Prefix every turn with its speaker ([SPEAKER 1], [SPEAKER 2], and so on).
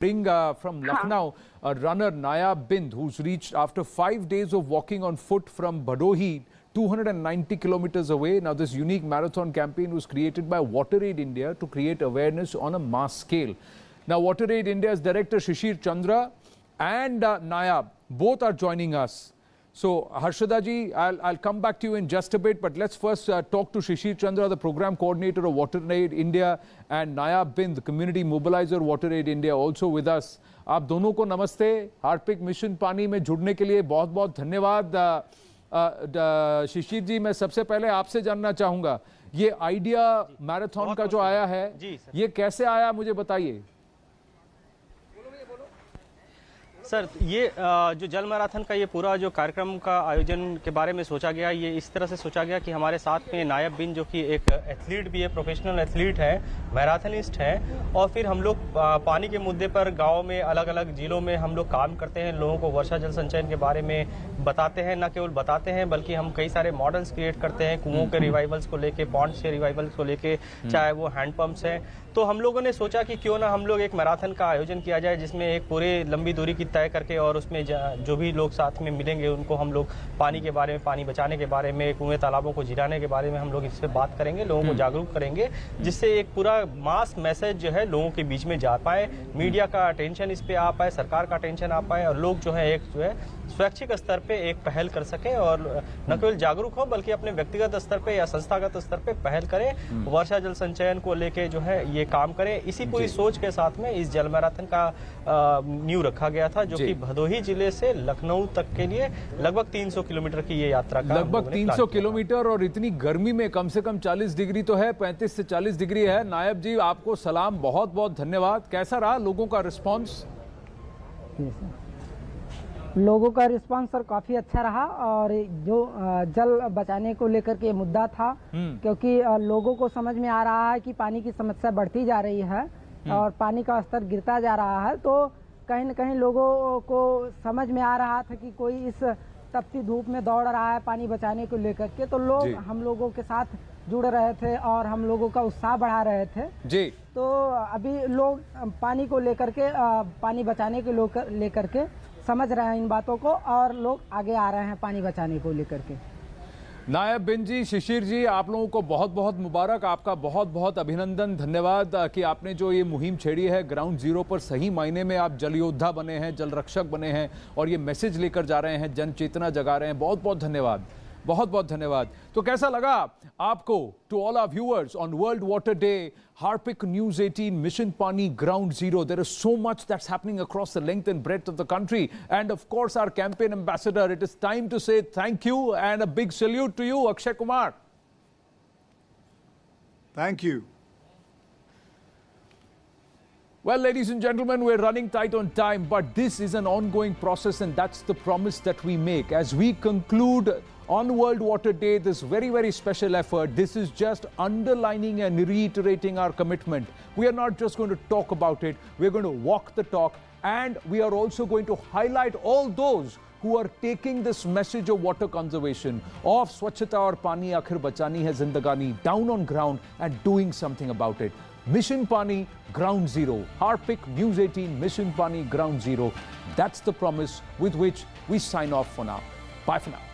[SPEAKER 1] Bring from Lucknow a runner Nayab Bind, who's reached after 5 days of walking on foot from Bhadohi, 290 kilometers away. Now, this unique marathon campaign was created by WaterAid India to create awareness on a mass scale. Now, WaterAid India's director Shishir Chandra and Nayab both are joining us. So, Harshada ji, I'll come back to you in just a bit, but let's first talk to Shishir Chandra, the program coordinator of WaterAid India, and Nayab Bind, the community mobilizer WaterAid India, also with us. आप दोनों को नमस्ते। Harpic mission पानी में जुड़ने के लिए बहुत बहुत धन्यवाद। शिशिर जी, मैं सबसे पहले आपसे जानना चाहूँगा, ये आइडिया मैराथन का जो आया है, ये कैसे आया, मुझे बताइए।
[SPEAKER 2] सर, ये जो जल मैराथन का ये पूरा जो कार्यक्रम का आयोजन के बारे में सोचा गया, ये इस तरह से सोचा गया कि हमारे साथ में नायब बिन, जो कि एक एथलीट भी है, प्रोफेशनल एथलीट है, मैराथनिस्ट है, और फिर हम लोग पानी के मुद्दे पर गांव में अलग अलग जिलों में हम लोग काम करते हैं, लोगों को वर्षा जल संचयन के बारे में बताते हैं। न केवल बताते हैं बल्कि हम कई सारे मॉडल्स क्रिएट करते हैं, कुओं के रिवाइवल्स को लेके, पॉन्ड्स के रिवाइवल्स को लेके, चाहे वो हैंडपम्प्स हैं। तो हम लोगों ने सोचा कि क्यों ना हम लोग एक मैराथन का आयोजन किया जाए, जिसमें एक पूरे लंबी दूरी की तय करके, और उसमें जो भी लोग साथ में मिलेंगे उनको हम लोग पानी के बारे में, पानी बचाने के बारे में, कुएं तालाबों को जिराने के बारे में हम लोग इस पर बात करेंगे, लोगों को जागरूक करेंगे, जिससे एक पूरा मास मैसेज जो है लोगों के बीच में जा पाए, मीडिया का अटेंशन इस पे आ पाए, सरकार का अटेंशन आ पाए, और लोग जो है एक जो है स्वैच्छिक स्तर पे एक पहल कर सके, और न केवल जागरूक हो बल्कि अपने व्यक्तिगत स्तर पे या संस्थागत स्तर पे पहल करें, वर्षा जल संचयन को लेके जो है ये काम करें। इसी पूरी सोच के साथ में इस जल मैराथन का नींव रखा गया था, जो कि भदोही जिले से लखनऊ तक के लिए लगभग 300 किलोमीटर की ये यात्रा का,
[SPEAKER 1] लगभग 300 किलोमीटर, और इतनी गर्मी में कम से कम 40 डिग्री तो है, 35 से 40 डिग्री है। नायब जी, आपको सलाम, बहुत बहुत धन्यवाद। कैसा रहा लोगों का रिस्पॉन्स?
[SPEAKER 3] लोगों का रिस्पांस सर काफ़ी अच्छा रहा, और जो जल बचाने को लेकर के मुद्दा था, क्योंकि लोगों को समझ में आ रहा है कि पानी की समस्या बढ़ती जा रही है और पानी का स्तर गिरता जा रहा है, तो कहीं न कहीं लोगों को समझ में आ रहा था कि कोई इस तपती धूप में दौड़ रहा है पानी बचाने को लेकर के, तो लोग हम लोगों के साथ जुड़ रहे थे और हम लोगों का उत्साह बढ़ा रहे थे जी। तो अभी लोग पानी को लेकर के, पानी बचाने को लेकर के समझ रहे हैं इन बातों को, और लोग आगे आ रहे हैं पानी बचाने को लेकर के।
[SPEAKER 1] नायब बिन जी, शिशिर जी, आप लोगों को बहुत बहुत मुबारक, आपका बहुत बहुत अभिनंदन, धन्यवाद कि आपने जो ये मुहिम छेड़ी है ग्राउंड जीरो पर, सही मायने में आप जल योद्धा बने हैं, जल रक्षक बने हैं, और ये मैसेज लेकर जा रहे हैं, जन चेतना जगा रहे हैं। बहुत बहुत धन्यवाद, बहुत बहुत धन्यवाद। तो कैसा लगा आपको? To all our viewers on world water day, Harpic News 18 Mission Pani Ground Zero. There is so much that's happening across the length and breadth of the country, and of course our campaign ambassador. It is time to say thank you and a big salute to you, Akshay Kumar.
[SPEAKER 4] Thank you.
[SPEAKER 1] Well, ladies and gentlemen, we're running tight on time, but this is an ongoing process, and that's the promise that we make. As we conclude on World Water Day, this very, very special effort, this is just underlining and reiterating our commitment. We are not just going to talk about it, we're going to walk the talk, and we are also going to highlight all those who are taking this message of water conservation, of Swachhata aur Pani Aakhir Bachani Hai Zindagani, down on ground and doing something about it. Mission Pani Ground Zero, Harpic News 18 Mission Pani Ground Zero. That's the promise with which we sign off for now. Bye for now.